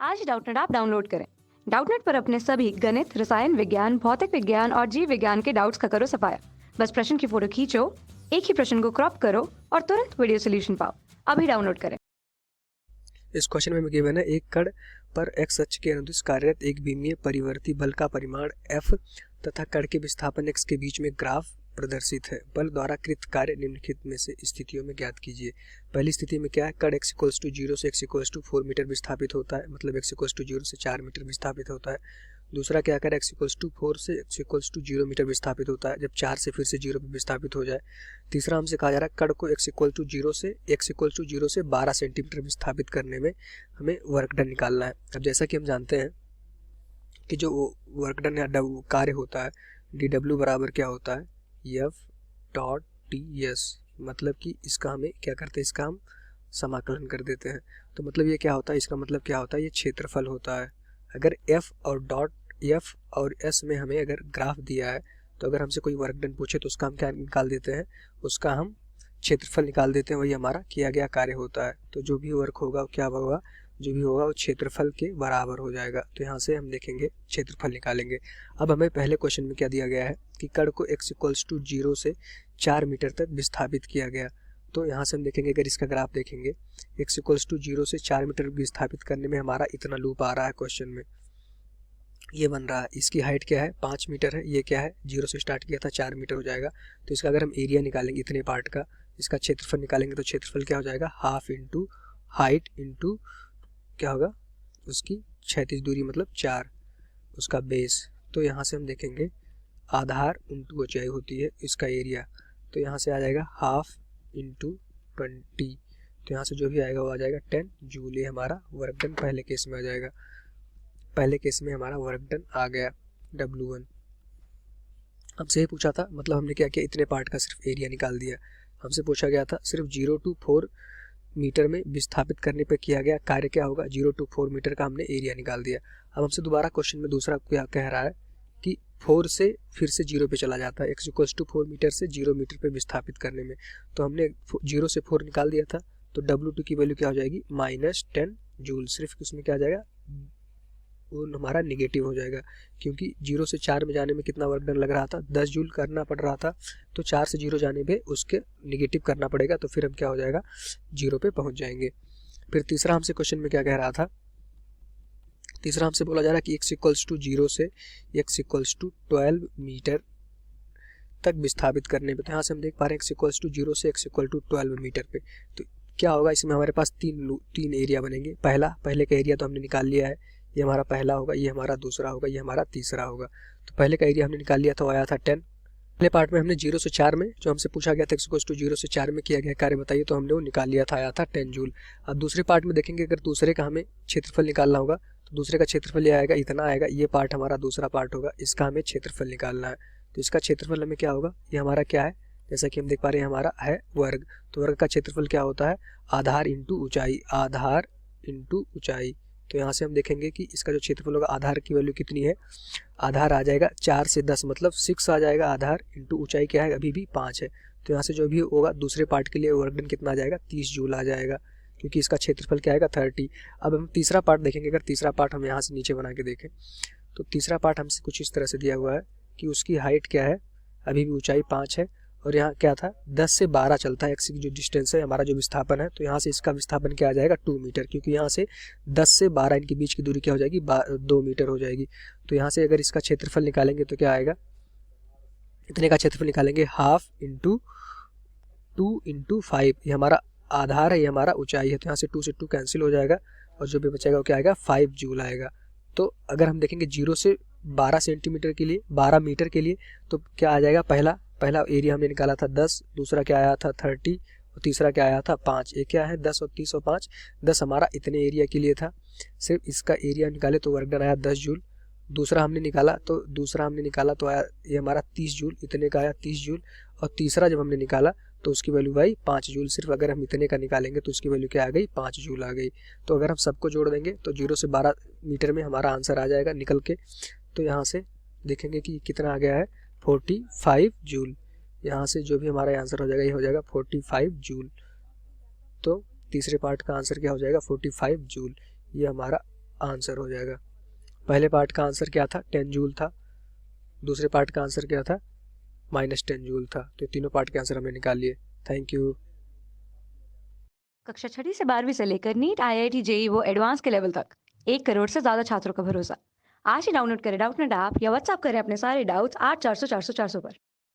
आज Doubtnut app download करें। Doubtnut पर अपने सभी गणित, रसायन विज्ञान, भौतिक विज्ञान और जीव विज्ञान के डाउट्स का करो सफाया। बस प्रश्न की फोटो खींचो, एक ही प्रश्न को क्रॉप करो और तुरंत वीडियो सोल्यूशन पाओ। अभी डाउनलोड करें। इस क्वेश्चन में गिवन है, एक कण पर x अक्ष के अनुदिश कार्यरत एक विमीय परिवर्ती बल का परिमाण F तथा कण के विस्थापन x के बीच में ग्राफ प्रदर्शित है। बल द्वारा कृत कार्य निम्नलिखित में से स्थितियों में ज्ञात कीजिए। पहली स्थिति में क्या है, कण x = 0 से x = 4 मीटर विस्थापित होता है, मतलब x = 0 से 4 मीटर विस्थापित होता है। दूसरा क्या कर x = 4 से x = 0 मीटर विस्थापित होता है, जब 4 से फिर से 0 पर विस्थापित हो जाए। तीसरा हमसे कहा जा रहा है, कण को x = 0 से 12 सेंटीमीटर विस्थापित करने में हमें वर्क डन निकालना है। अब जैसा कि हम जानते हैं कि जो वर्क डन या कार्य होता है, dw बराबर क्या होता है, F.ts, मतलब कि इसका हमें क्या करते हैं, इसका हम समाकलन कर देते हैं। तो मतलब ये क्या होता है, इसका मतलब क्या होता है, ये क्षेत्रफल होता है। अगर F और S में हमें अगर ग्राफ दिया है, तो अगर हमसे कोई वर्क डन पूछे तो उसका हम क्या निकाल देते हैं, उसका हम क्षेत्रफल निकाल देते हैं। वही हमारा किया गया कार्य होता है। तो जो भी वर्क होगा वो क्या होगा, जो भी होगा वो क्षेत्रफल के बराबर हो जाएगा। तो यहाँ से हम देखेंगे क्षेत्रफल निकालेंगे। अब हमें पहले क्वेश्चन में क्या दिया गया है कि कण को x = 0 से 4 मीटर तक विस्थापित किया गया। तो यहाँ से हम देखेंगे, अगर इसका ग्राफ देखेंगे, x = 0 से 4 मीटर विस्थापित करने में हमारा इतना लूप आ रहा है क्वेश्चन में, ये बन रहा है। इसकी हाइट क्या है, 5 मीटर है। ये क्या है, 0 से स्टार्ट किया था, 4 मीटर हो जाएगा। तो इसका अगर हम एरिया निकालेंगे इतने पार्ट का, इसका क्षेत्रफल निकालेंगे, तो क्षेत्रफल क्या हो जाएगा, हाफ इंटू हाइट इंटू क्या होगा, उसकी क्षैतिज दूरी मतलब 4, उसका बेस। तो यहाँ से हम देखेंगे आधार इंटू ऊंचाई होती है इसका एरिया। तो यहाँ से आ जाएगा हाफ इंटू 20। तो यहाँ से जो भी आएगा वो आ जाएगा 10 जूल। ये हमारा वर्क डन पहले केस में आ जाएगा। पहले केस में हमारा वर्क डन आ गया W1। हमसे ये पूछा था, मतलब हमने क्या किया, इतने पार्ट का सिर्फ एरिया निकाल दिया। हमसे पूछा गया था सिर्फ 0 to 4 मीटर में विस्थापित करने पे किया गया कार्य क्या होगा, 0 to 4 मीटर का हमने एरिया निकाल दिया। अब हमसे दोबारा क्वेश्चन में दूसरा क्या कह रहा है कि 4 से फिर से 0 पे चला जाता है, x = 4 मीटर से 0 मीटर पे विस्थापित करने में। तो हमने 0 से 4 निकाल दिया था, तो W2 की वैल्यू क्या हो जाएगी, -10 जूल। सिर्फ उसमें क्या आ जाएगा, वो हमारा निगेटिव हो जाएगा, क्योंकि 0 से 4 में जाने में कितना वर्क डन लग रहा था, 10 जूल करना पड़ रहा था। तो 4 से 0 जाने पे उसके निगेटिव करना पड़ेगा, तो फिर हम क्या हो जाएगा, 0 पे पहुंच जाएंगे। फिर तीसरा हमसे क्वेश्चन में क्या कह रहा था, तीसरा हमसे बोला जा रहा है कि x = 0 से x = 12 मीटर तक विस्थापित करने पे। तो यहाँ से हम देख पा रहे हैं x = 0 से x = 12 मीटर पे। तो क्या होगा, इसमें हमारे पास तीन एरिया बनेंगे। पहले का एरिया तो हमने निकाल लिया है, ये हमारा पहला होगा, ये हमारा दूसरा होगा, ये हमारा तीसरा होगा। तो पहले का एरिया हमने निकाल लिया था, वो आया था 10। पहले पार्ट में हमने 0 से 4 में, जो हमसे पूछा गया था x = 0 से 4 में किया गया कार्य बताइए, तो हमने वो निकाल लिया था, आया था 10 जूल। अब दूसरे पार्ट में देखेंगे, अगर दूसरे का हमें क्षेत्रफल निकालना होगा, तो दूसरे का क्षेत्रफल ये आएगा, इतना आएगा। ये पार्ट हमारा दूसरा पार्ट होगा, इसका हमें क्षेत्रफल निकालना है। तो इसका क्षेत्रफल हमें क्या होगा, ये हमारा क्या है, जैसा कि हम देख पा रहे हैं हमारा है वर्ग। तो वर्ग का क्षेत्रफल क्या होता है, आधार इंटू ऊंचाई, आधार इंटू ऊंचाई। तो यहाँ से हम देखेंगे कि इसका जो क्षेत्रफल होगा, आधार की वैल्यू कितनी है, आधार आ जाएगा 4 से 10 मतलब 6 आ जाएगा आधार, इंटू ऊंचाई क्या है, अभी भी 5 है। तो यहाँ से जो भी होगा दूसरे पार्ट के लिए वर्क डन कितना आ जाएगा, 30 जूल आ जाएगा, क्योंकि इसका क्षेत्रफल क्या आएगा 30। अब हम तीसरा पार्ट देखेंगे। अगर तीसरा पार्ट हम यहाँ से नीचे बना के देखें, तो तीसरा पार्ट हमसे कुछ इस तरह से दिया हुआ है कि उसकी हाइट क्या है, अभी भी ऊंचाई 5 है, और यहाँ क्या था, 10 से 12 चलता है, एक्स की जो डिस्टेंस है, हमारा जो विस्थापन है। तो यहाँ से इसका विस्थापन क्या आ जाएगा, 2 मीटर, क्योंकि यहाँ से 10 से 12 इनके बीच की दूरी क्या हो जाएगी, 2 मीटर हो जाएगी। तो यहाँ से अगर इसका क्षेत्रफल निकालेंगे तो क्या आएगा, इतने का क्षेत्रफल निकालेंगे, हाफ इंटू 2 इंटू 5। ये हमारा आधार है, ये हमारा ऊंचाई है। तो यहाँ से 2 से 2 कैंसिल हो जाएगा, और जो भी बचेगा वो क्या आएगा, 5 जूल आएगा। तो अगर हम देखेंगे 0 से 12 सेंटीमीटर के लिए, 12 मीटर के लिए, तो क्या आ जाएगा, पहला एरिया हमने निकाला था 10, दूसरा क्या आया था 30, और तीसरा क्या आया था 5। एक क्या है 10 और 30 और 5, 10 हमारा इतने एरिया के लिए था। सिर्फ इसका एरिया निकाले तो वर्क डन आया 10 जूल। दूसरा हमने निकाला तो आया ये हमारा 30 जूल, इतने का आया 30 जूल। और तीसरा जब हमने निकाला तो उसकी वैल्यू आई 5 जूल। सिर्फ अगर हम इतने का निकालेंगे तो उसकी वैल्यू क्या आ गई, 5 जूल आ गई। तो अगर हम सबको जोड़ देंगे तो 0 से 12 मीटर में हमारा आंसर आ जाएगा निकल के। तो यहाँ से देखेंगे कि कितना आ गया है, 45 जूल। यहाँ से जो भी हमारा आंसर हो जाएगा, ये हो जाएगा 45 जूल। तो तीसरे पार्ट का आंसर क्या हो जाएगा, 45 जूल। ये हमारा आंसर हो जाएगा। पहले पार्ट का आंसर क्या था, 10 जूल था। दूसरे पार्ट का आंसर क्या था, -10 जूल था। तो तीनों पार्ट के आंसर हमने निकाल लिए। Thank you. कक्षा 6वीं से 12वीं से लेकर नीट, IIT, जेई वो एडवांस के लेवल तक 1 करोड़ से ज्यादा छात्रों का भरोसा। आज ही डाउनलोड करें डाउटनेट ऐप या व्हाट्सएप करें अपने सारे डाउट्स 8400 400 400 पर।